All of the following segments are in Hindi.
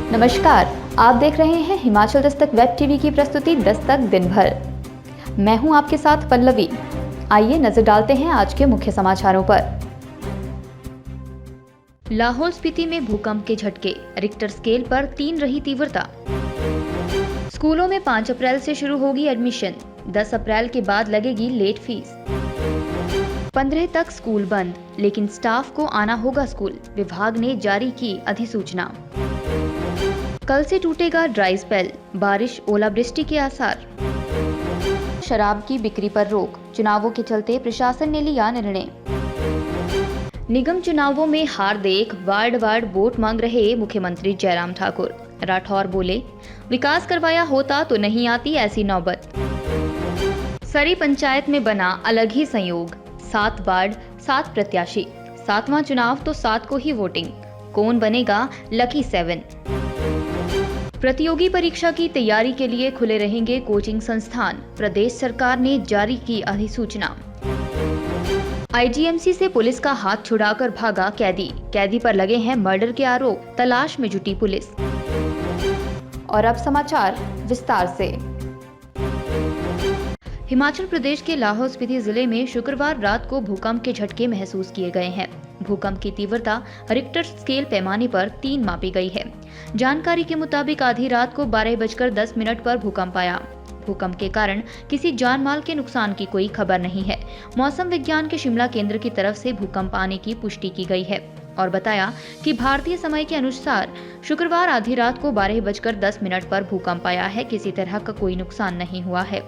नमस्कार, आप देख रहे हैं हिमाचल दस्तक वेब टीवी की प्रस्तुति दस्तक दिन भर। मैं हूं आपके साथ पल्लवी। आइए नजर डालते हैं आज के मुख्य समाचारों पर। लाहौल स्पीति में भूकंप के झटके, रिक्टर स्केल पर 3 रही तीव्रता। स्कूलों में 5 अप्रैल से शुरू होगी एडमिशन, 10 अप्रैल के बाद लगेगी लेट फीस। 15 तक स्कूल बंद, लेकिन स्टाफ को आना होगा स्कूल, विभाग ने जारी की अधिसूचना। कल से टूटेगा ड्राई स्पेल, बारिश ओलावृष्टि के आसार। शराब की बिक्री पर रोक, चुनावों के चलते प्रशासन ने लिया निर्णय। निगम चुनावों में हार देख वार्ड वार्ड वोट मांग रहे मुख्यमंत्री जयराम ठाकुर। राठौर बोले, विकास करवाया होता तो नहीं आती ऐसी नौबत। सरी पंचायत में बना अलग ही संयोग, 7 वार्ड 7 प्रत्याशी, 7वां चुनाव तो 7 को ही वोटिंग, कौन बनेगा लकी 7। प्रतियोगी परीक्षा की तैयारी के लिए खुले रहेंगे कोचिंग संस्थान, प्रदेश सरकार ने जारी की अधिसूचना। आईजीएमसी से पुलिस का हाथ छुड़ाकर भागा कैदी, कैदी पर लगे हैं मर्डर के आरोप, तलाश में जुटी पुलिस। और अब समाचार विस्तार से। हिमाचल प्रदेश के लाहौल स्पीति जिले में शुक्रवार रात को भूकंप के झटके महसूस किए गए हैं। भूकंप की तीव्रता रिक्टर स्केल पैमाने पर 3 मापी गई है। जानकारी के मुताबिक आधी रात को 12:10 पर भूकंप आया। भूकंप के कारण किसी जान माल के नुकसान की कोई खबर नहीं है। मौसम विज्ञान के शिमला केंद्र की तरफ से भूकंप आने की पुष्टि की गई है और बताया कि भारतीय समय के अनुसार शुक्रवार आधी रात को 12:10 पर भूकंप आया है। किसी तरह का कोई नुकसान नहीं हुआ है।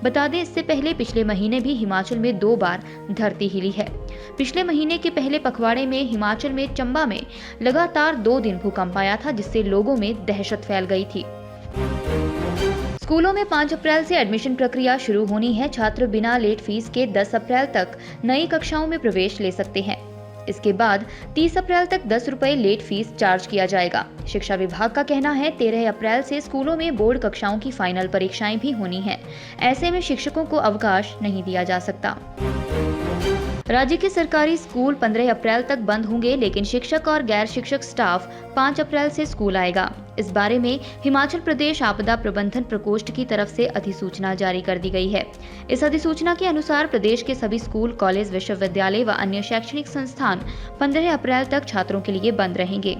बता दें, इससे पहले पिछले महीने भी हिमाचल में 2 बार धरती हिली है। पिछले महीने के पहले पखवाड़े में हिमाचल में चंबा में लगातार 2 दिन भूकंप आया था, जिससे लोगों में दहशत फैल गई थी। स्कूलों में 5 अप्रैल से एडमिशन प्रक्रिया शुरू होनी है। छात्र बिना लेट फीस के 10 अप्रैल तक नई कक्षाओं में प्रवेश ले सकते हैं। इसके बाद 30 अप्रैल तक 10 रुपए लेट फीस चार्ज किया जाएगा। शिक्षा विभाग का कहना है 13 अप्रैल से स्कूलों में बोर्ड कक्षाओं की फाइनल परीक्षाएं भी होनी है। ऐसे में शिक्षकों को अवकाश नहीं दिया जा सकता। राज्य के सरकारी स्कूल 15 अप्रैल तक बंद होंगे, लेकिन शिक्षक और गैर शिक्षक स्टाफ 5 अप्रैल से स्कूल आएगा। इस बारे में हिमाचल प्रदेश आपदा प्रबंधन प्रकोष्ठ की तरफ से अधिसूचना जारी कर दी गई है। इस अधिसूचना के अनुसार प्रदेश के सभी स्कूल, कॉलेज, विश्वविद्यालय व अन्य शैक्षणिक संस्थान 15 अप्रैल तक छात्रों के लिए बंद रहेंगे।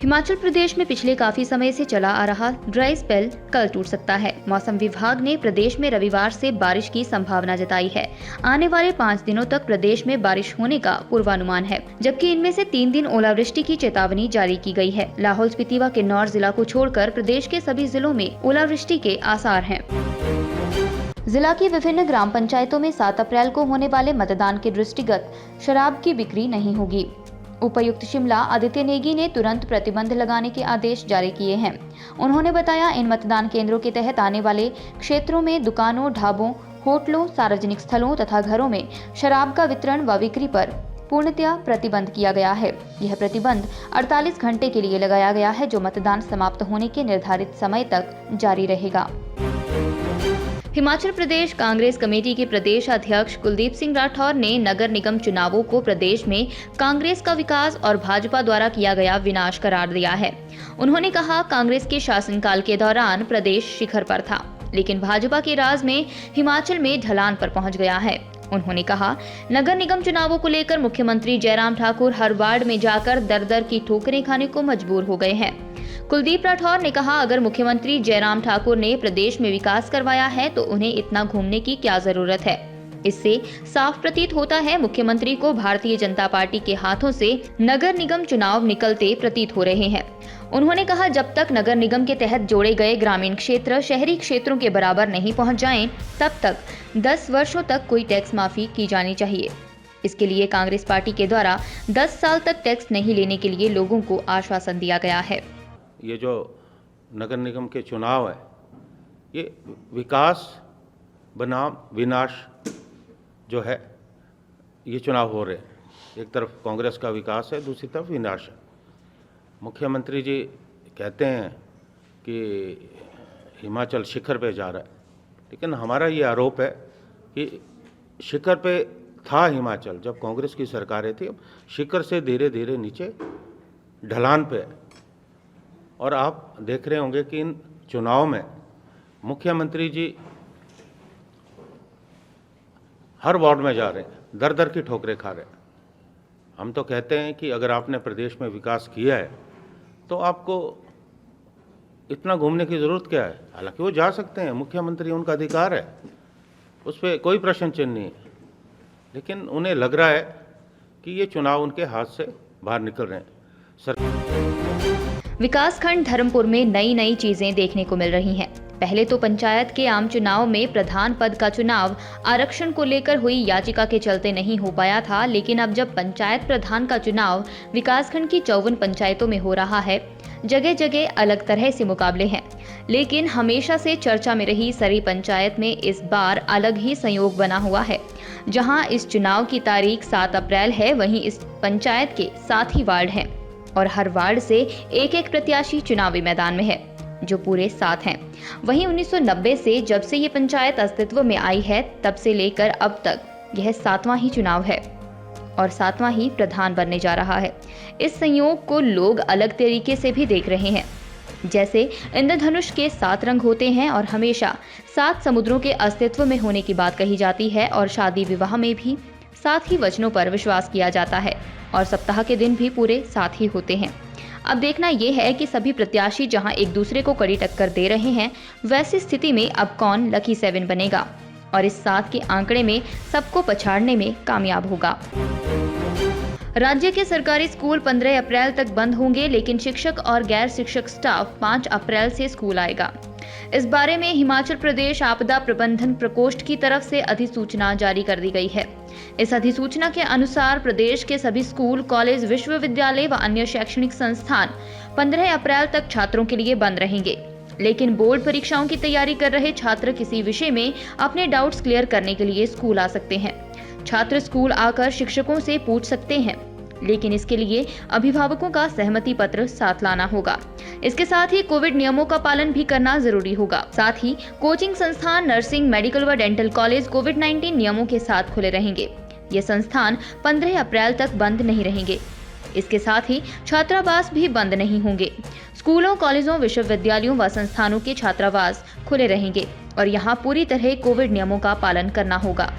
हिमाचल प्रदेश में पिछले काफी समय से चला आ रहा ड्राई स्पेल कल टूट सकता है। मौसम विभाग ने प्रदेश में रविवार से बारिश की संभावना जताई है। आने वाले 5 दिनों तक प्रदेश में बारिश होने का पूर्वानुमान है, जबकि इनमें से 3 दिन ओलावृष्टि की चेतावनी जारी की गई है। लाहौल स्पीति व किन्नौर जिला को छोड़कर प्रदेश के सभी जिलों में ओलावृष्टि के आसार हैं। जिला की विभिन्न ग्राम पंचायतों में 7 अप्रैल को होने वाले मतदान के दृष्टिगत शराब की बिक्री नहीं होगी। उपायुक्त शिमला आदित्य नेगी ने तुरंत प्रतिबंध लगाने के आदेश जारी किए हैं। उन्होंने बताया, इन मतदान केंद्रों के तहत आने वाले क्षेत्रों में दुकानों, ढाबों, होटलों, सार्वजनिक स्थलों तथा घरों में शराब का वितरण व बिक्री पर पूर्णतया प्रतिबंध किया गया है। यह प्रतिबंध 48 घंटे के लिए लगाया गया है, जो मतदान समाप्त होने के निर्धारित समय तक जारी रहेगा। हिमाचल प्रदेश कांग्रेस कमेटी के प्रदेश अध्यक्ष कुलदीप सिंह राठौर ने नगर निगम चुनावों को प्रदेश में कांग्रेस का विकास और भाजपा द्वारा किया गया विनाश करार दिया है। उन्होंने कहा, कांग्रेस के शासनकाल के दौरान प्रदेश शिखर पर था, लेकिन भाजपा के राज में हिमाचल में ढलान पर पहुंच गया है। उन्होंने कहा, नगर निगम चुनावों को लेकर मुख्यमंत्री जयराम ठाकुर हर वार्ड में जाकर दर दर की ठोकरें खाने को मजबूर हो गए हैं। कुलदीप राठौर ने कहा, अगर मुख्यमंत्री जयराम ठाकुर ने प्रदेश में विकास करवाया है तो उन्हें इतना घूमने की क्या जरूरत है। इससे साफ प्रतीत होता है मुख्यमंत्री को भारतीय जनता पार्टी के हाथों से नगर निगम चुनाव निकलते प्रतीत हो रहे हैं। उन्होंने कहा, जब तक नगर निगम के तहत जोड़े गए ग्रामीण क्षेत्र शहरी क्षेत्रों के बराबर नहीं पहुंच जाएं, तब तक 10 वर्षों तक कोई टैक्स माफी की जानी चाहिए। इसके लिए कांग्रेस पार्टी के द्वारा 10 साल तक टैक्स नहीं लेने के लिए लोगों को आश्वासन दिया गया है। ये जो नगर निगम के चुनाव है, ये विकास बनाम विनाश जो है, ये चुनाव हो रहे हैं। एक तरफ कांग्रेस का विकास है, दूसरी तरफ विनाश है। मुख्यमंत्री जी कहते हैं कि हिमाचल शिखर पे जा रहा है, लेकिन हमारा ये आरोप है कि शिखर पे था हिमाचल जब कांग्रेस की सरकारें थी, अब शिखर से धीरे धीरे नीचे ढलान पे है। और आप देख रहे होंगे कि इन चुनाव में मुख्यमंत्री जी हर वार्ड में जा रहे हैं, दर दर की ठोकरें खा रहे हैं। हम तो कहते हैं कि अगर आपने प्रदेश में विकास किया है तो आपको इतना घूमने की ज़रूरत क्या है। हालांकि वो जा सकते हैं, मुख्यमंत्री उनका अधिकार है, उस पर कोई प्रश्न चिन्ह नहीं है, लेकिन उन्हें लग रहा है कि ये चुनाव उनके हाथ से बाहर निकल रहे हैं। विकासखंड धर्मपुर में नई नई चीजें देखने को मिल रही हैं। पहले तो पंचायत के आम चुनाव में प्रधान पद का चुनाव आरक्षण को लेकर हुई याचिका के चलते नहीं हो पाया था, लेकिन अब जब पंचायत प्रधान का चुनाव विकासखंड की 54 पंचायतों में हो रहा है, जगह जगह अलग तरह से मुकाबले हैं। लेकिन हमेशा से चर्चा में रही सरी पंचायत में इस बार अलग ही संयोग बना हुआ है। जहां इस चुनाव की तारीख 7 अप्रैल है, वहीं इस पंचायत के 7 ही वार्ड हैं और हर वार्ड से एक एक प्रत्याशी चुनावी मैदान में है, जो पूरे 7 हैं। वहीं 1990 से जब से ये पंचायत अस्तित्व में आई है, तब से लेकर अब तक यह 7वां ही चुनाव है और 7वां ही प्रधान बनने जा रहा है। इस संयोग को लोग अलग तरीके से भी देख रहे हैं। जैसे इंद्रधनुष के 7 रंग होते हैं और हमेशा 7 समुद्रों के अस्तित्व में होने की बात कही जाती है और शादी विवाह में भी 7 ही वचनों पर विश्वास किया जाता है और सप्ताह के दिन भी पूरे 7 ही होते हैं। अब देखना यह है कि सभी प्रत्याशी जहां एक दूसरे को कड़ी टक्कर दे रहे हैं, वैसी स्थिति में अब कौन लकी 7 बनेगा और इस 7 के आंकड़े में सबको पछाड़ने में कामयाब होगा। राज्य के सरकारी स्कूल 15 अप्रैल तक बंद होंगे, लेकिन शिक्षक और गैर शिक्षक स्टाफ 5 अप्रैल से स्कूल आएगा। इस बारे में हिमाचल प्रदेश आपदा प्रबंधन प्रकोष्ठ की तरफ से अधिसूचना जारी कर दी गई है। इस अधिसूचना के अनुसार प्रदेश के सभी स्कूल, कॉलेज, विश्वविद्यालय व अन्य शैक्षणिक संस्थान 15 अप्रैल तक छात्रों के लिए बंद रहेंगे। लेकिन बोर्ड परीक्षाओं की तैयारी कर रहे छात्र किसी विषय में अपने डाउट्स क्लियर करने के लिए स्कूल आ सकते हैं। छात्र स्कूल आकर शिक्षकों से पूछ सकते हैं, लेकिन इसके लिए अभिभावकों का सहमति पत्र साथ लाना होगा। इसके साथ ही कोविड नियमों का पालन भी करना जरूरी होगा। साथ ही कोचिंग संस्थान, नर्सिंग, मेडिकल व डेंटल कॉलेज कोविड-19 नियमों के साथ खुले रहेंगे। ये संस्थान 15 अप्रैल तक बंद नहीं रहेंगे। इसके साथ ही छात्रावास भी बंद नहीं होंगे। स्कूलों, कॉलेजों, विश्वविद्यालयों व संस्थानों के छात्रावास खुले रहेंगे और यहाँ पूरी तरह कोविड नियमों का पालन करना होगा।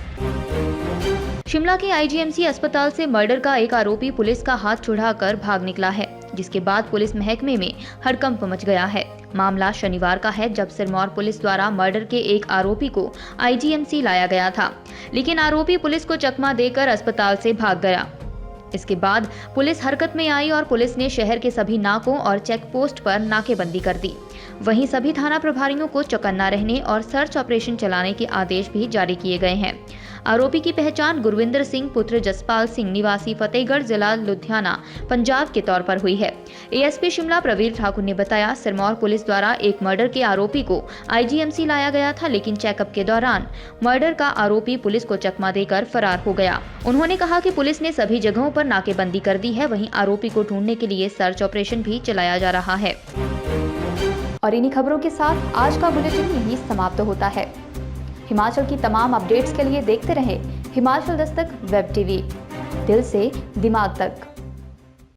शिमला के आईजीएमसी अस्पताल से मर्डर का एक आरोपी पुलिस का हाथ छुड़ाकर भाग निकला है, जिसके बाद पुलिस महकमे में हड़कंप मच गया है। मामला शनिवार का है, जब सिरमौर पुलिस द्वारा मर्डर के एक आरोपी को आईजीएमसी लाया गया था, लेकिन आरोपी पुलिस को चकमा देकर अस्पताल से भाग गया। इसके बाद पुलिस हरकत में आई और पुलिस ने शहर के सभी नाकों और चेक पोस्ट पर नाकेबंदी कर दी। वहीं सभी थाना प्रभारियों को चौकन्ना रहने और सर्च ऑपरेशन चलाने के आदेश भी जारी किए गए हैं। आरोपी की पहचान गुरविंदर सिंह पुत्र जसपाल सिंह निवासी फतेहगढ़ जिला लुधियाना पंजाब के तौर पर हुई है। एएसपी शिमला प्रवीर ठाकुर ने बताया, सिरमौर पुलिस द्वारा एक मर्डर के आरोपी को आईजीएमसी लाया गया था, लेकिन चेकअप के दौरान मर्डर का आरोपी पुलिस को चकमा देकर फरार हो गया। उन्होंने कहा कि पुलिस ने सभी जगहों पर नाकेबंदी कर दी है, वहीं आरोपी को ढूंढने के लिए सर्च ऑपरेशन भी चलाया जा रहा है। और इन्हीं खबरों के साथ आज का बुलेटिन यहीं समाप्त होता है। हिमाचल की तमाम अपडेट्स के लिए देखते रहें हिमाचल दस्तक वेब टीवी, दिल से दिमाग तक।